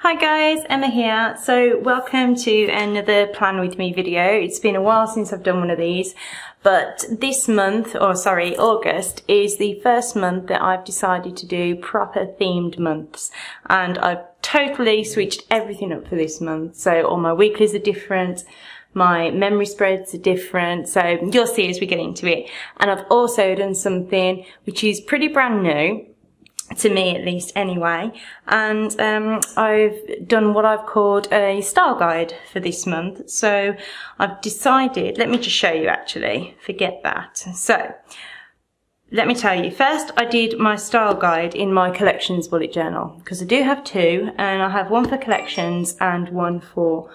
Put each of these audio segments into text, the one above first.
Hi guys, Emma here. So welcome to another Plan With Me video. It's been a while since I've done one of these, but this month, August, is the first month that I've decided to do proper themed months. And I've totally switched everything up for this month. So all my weeklies are different, my memory spreads are different, so you'll see as we get into it. And I've also done something which is pretty brand new, to me at least anyway, and I've done what I've called a style guide for this month. So I've decided, let me just show you actually, forget that. So let me tell you, first I did my style guide in my collections bullet journal, because I do have two, and I have one for collections and one for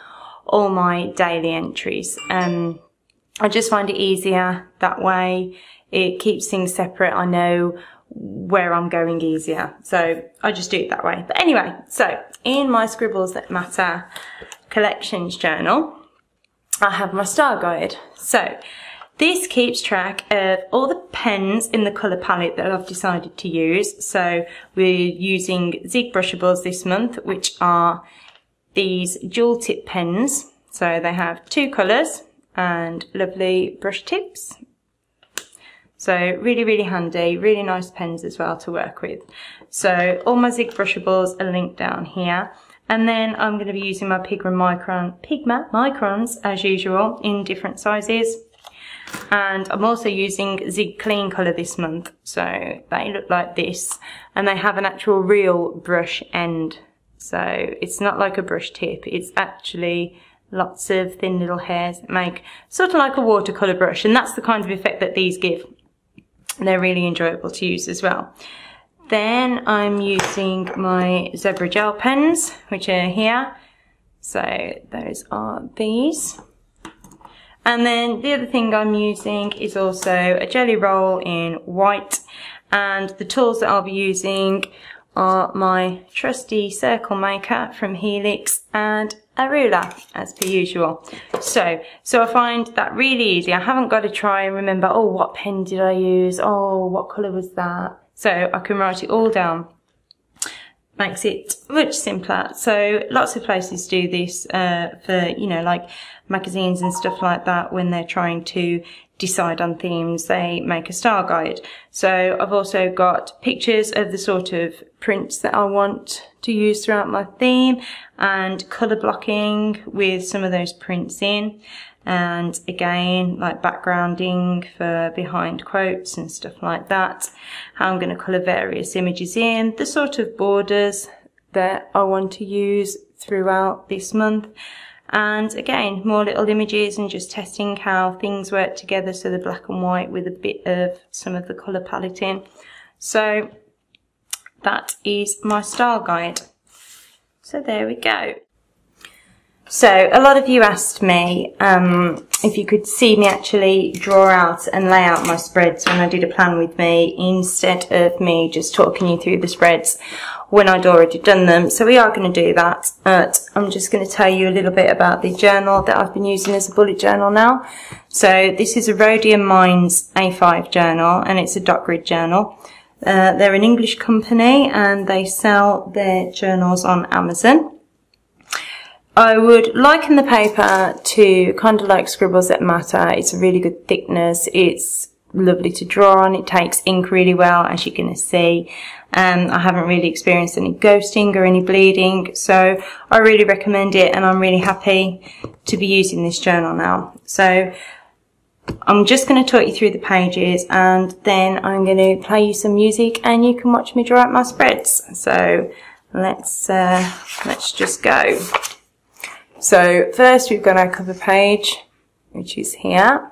all my daily entries. I just find it easier that way. It keeps things separate. I know where I'm going easier, so I just do it that way. But anyway, so in my Scribbles That Matter collections journal, I have my style guide. So this keeps track of all the pens in the colour palette that I've decided to use. So we're using Zig brushables this month, which are these dual tip pens. So they have two colours and lovely brush tips. So really, really handy, really nice pens as well to work with. So all my Zig brushables are linked down here. And then I'm going to be using my Pigma microns as usual in different sizes. And I'm also using Zig Clean Colour this month. So they look like this, and they have an actual real brush end. So it's not like a brush tip, it's actually lots of thin little hairs that make sort of like a watercolour brush, and that's the kind of effect that these give. They're really enjoyable to use as well. Then I'm using my zebra gel pens, which are here. So those are these. And then the other thing I'm using is also a jelly roll in white. And the tools that I'll be using are my trusty circle maker from Helix and a ruler, as per usual. So I find that really easy. I haven't got to try and remember, oh, what pen did I use? Oh, what colour was that? So I can write it all down. Makes it much simpler. So lots of places do this for, you know, like magazines and stuff like that. When they're trying to decide on themes, they make a style guide. So I've also got pictures of the sort of prints that I want to use throughout my theme, and colour blocking with some of those prints in, and again like backgrounding for behind quotes and stuff like that. How I'm going to colour various images in, the sort of borders that I want to use throughout this month. And again, more little images and just testing how things work together, so the black and white with a bit of some of the colour palette in. So that is my style guide. So there we go. So a lot of you asked me if you could see me actually draw out and lay out my spreads when I did a Plan With Me, instead of me just talking you through the spreads when I'd already done them. So we are going to do that, but I'm just going to tell you a little bit about the journal that I've been using as a bullet journal now. So this is a Rhodium Minds A5 journal, and it's a dot grid journal. They're an English company and they sell their journals on Amazon. I would liken the paper to kind of like Scribbles That Matter. It's a really good thickness. It's lovely to draw on. It takes ink really well, as you're going to see. I haven't really experienced any ghosting or any bleeding, so I really recommend it, and I'm really happy to be using this journal now. So I'm just going to talk you through the pages, and then I'm going to play you some music and you can watch me draw out my spreads. So let's just go. So first we've got our cover page, which is here.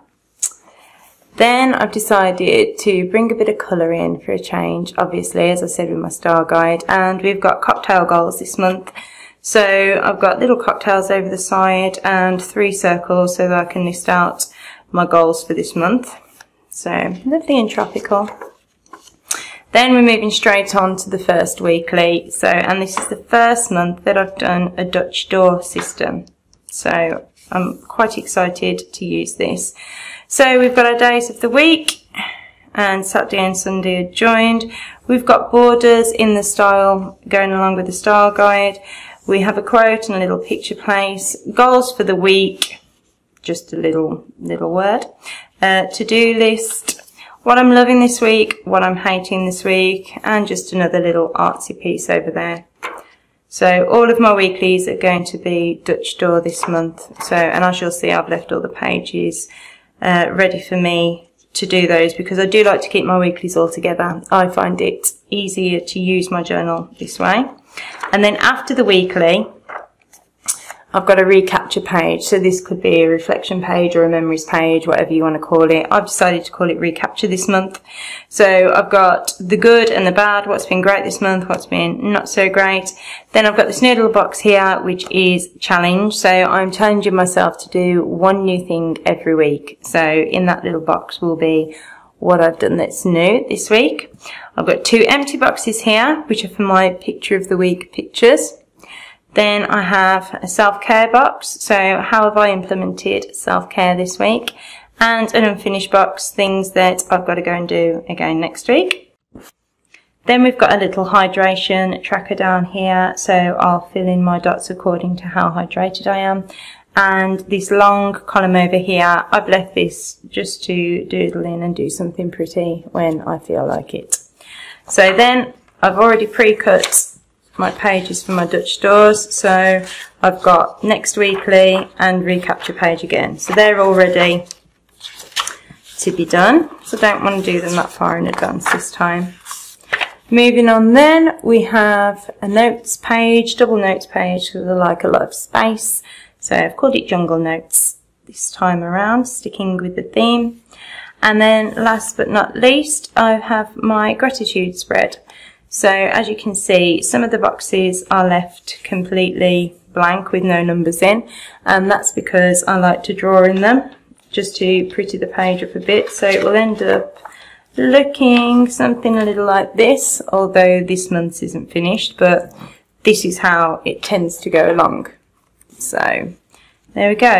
Then I've decided to bring a bit of colour in for a change, obviously, as I said with my style guide. And we've got cocktail goals this month. So I've got little cocktails over the side and 3 circles so that I can list out my goals for this month. So lovely and tropical. Then we're moving straight on to the first weekly. So, and this is the first month that I've done a Dutch door system. So I'm quite excited to use this. So we've got our days of the week, and Saturday and Sunday are joined. We've got borders in the style, going along with the style guide. We have a quote and a little picture place. Goals for the week, just a little word. To-do list, what I'm loving this week, what I'm hating this week, and just another little artsy piece over there. So all of my weeklies are going to be Dutch door this month. So, and as you'll see, I've left all the pages ready for me to do those, because I do like to keep my weeklies all together. I find it easier to use my journal this way. And then after the weekly, I've got a recapture page. So this could be a reflection page or a memories page, whatever you want to call it. I've decided to call it recapture this month. So I've got the good and the bad, what's been great this month, what's been not so great. Then I've got this new little box here, which is challenge. So I'm challenging myself to do one new thing every week. So in that little box will be what I've done that's new this week. I've got 2 empty boxes here, which are for my picture of the week pictures. Then I have a self-care box, so how have I implemented self-care this week, and an unfinished box, things that I've got to go and do again next week. Then we've got a little hydration tracker down here, so I'll fill in my dots according to how hydrated I am. And this long column over here, I've left this just to doodle in and do something pretty when I feel like it. So then I've already pre-cut my pages for my Dutch doors, so I've got next weekly and recapture page again, so they're all ready to be done, so I don't want to do them that far in advance this time. Moving on, then we have a notes page, double notes page, because I like a lot of space, so I've called it jungle notes this time around, sticking with the theme. And then last but not least, I have my gratitude spread. So as you can see, some of the boxes are left completely blank with no numbers in, and that's because I like to draw in them just to pretty the page up a bit. So it will end up looking something a little like this, although this month's isn't finished, but this is how it tends to go along. So there we go.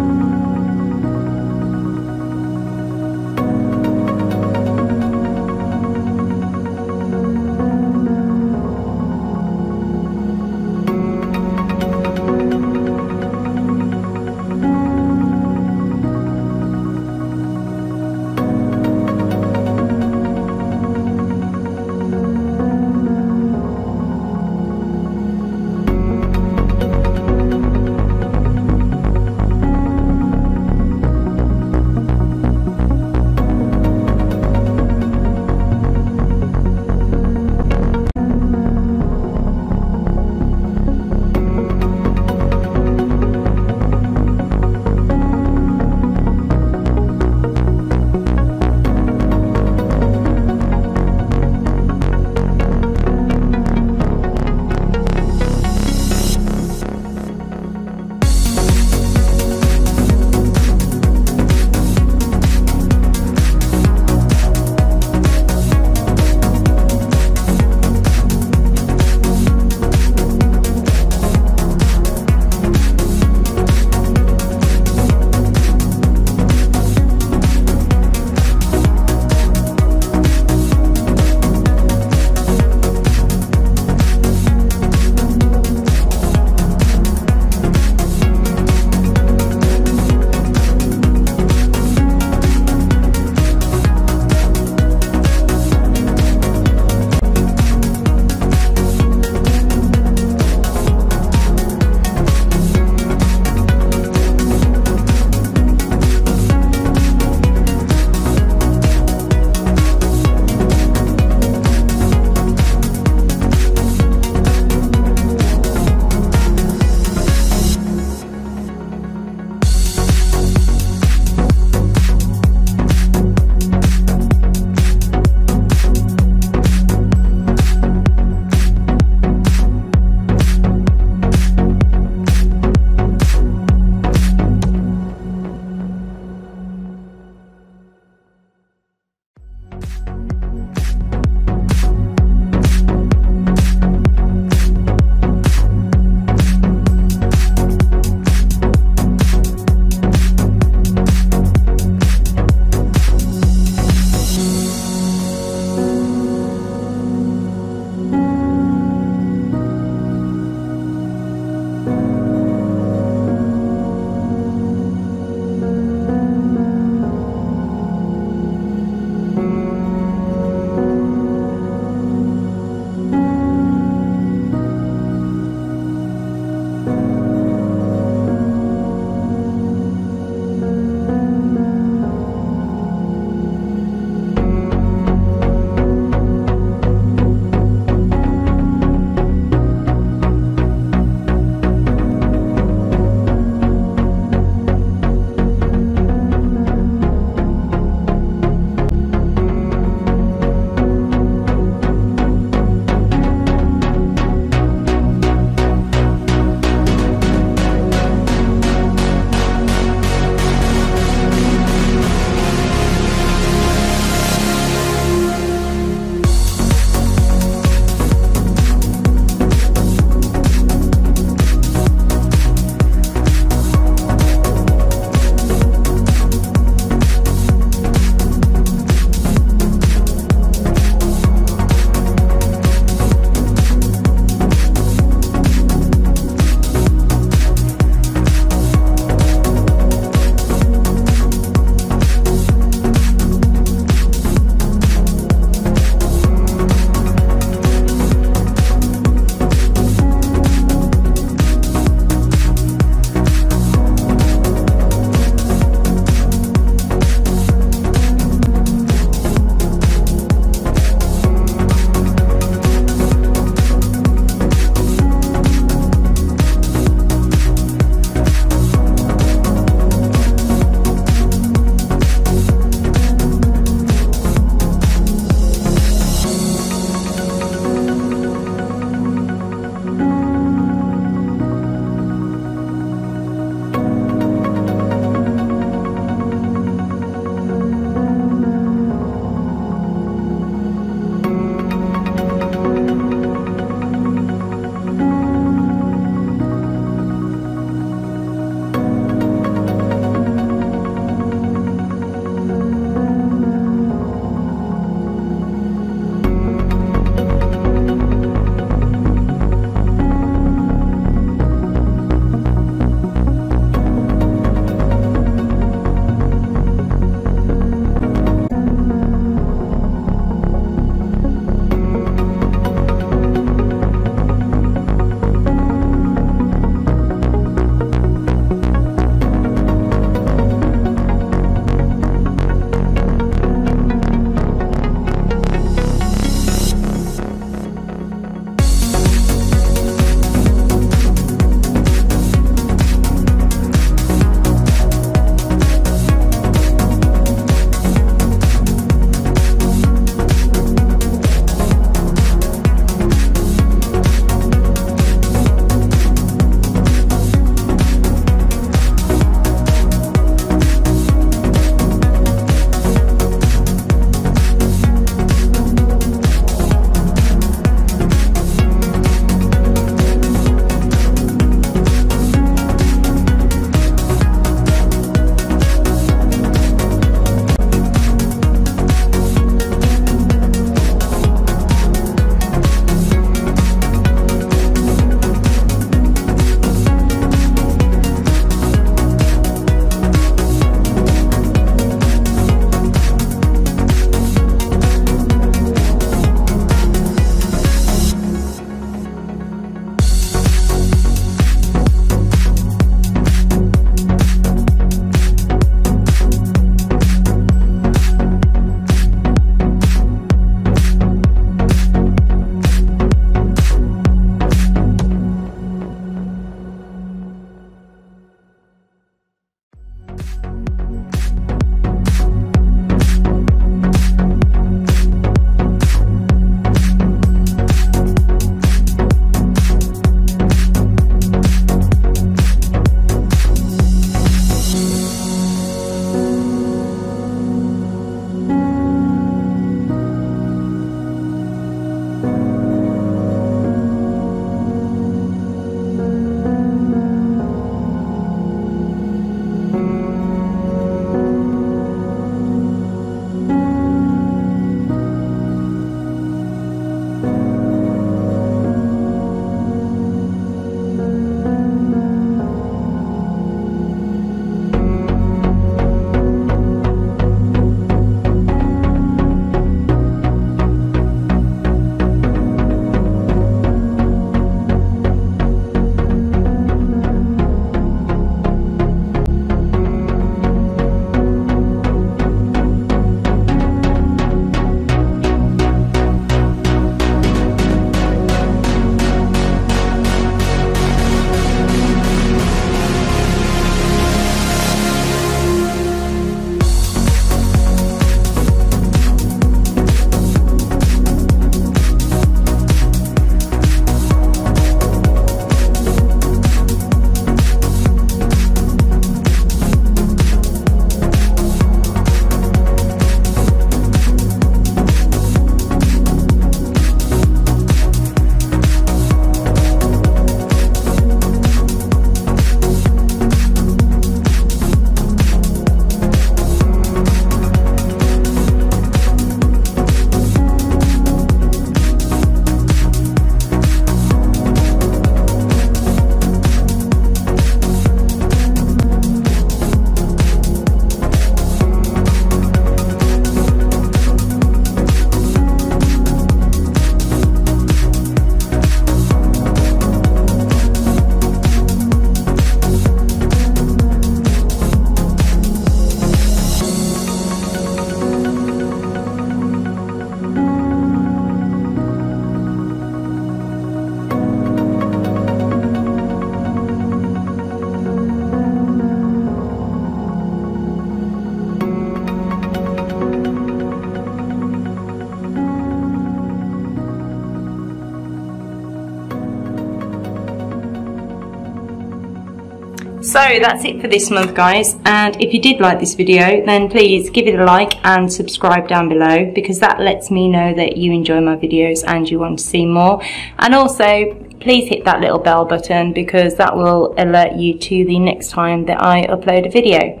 So that's it for this month, guys, and if you did like this video, then please give it a like and subscribe down below, because that lets me know that you enjoy my videos and you want to see more. And also please hit that little bell button, because that will alert you to the next time that I upload a video.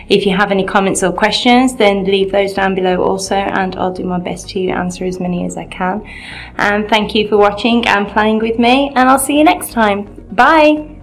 If you have any comments or questions, then leave those down below also, and I'll do my best to answer as many as I can. And thank you for watching and playing with me, and I'll see you next time. Bye!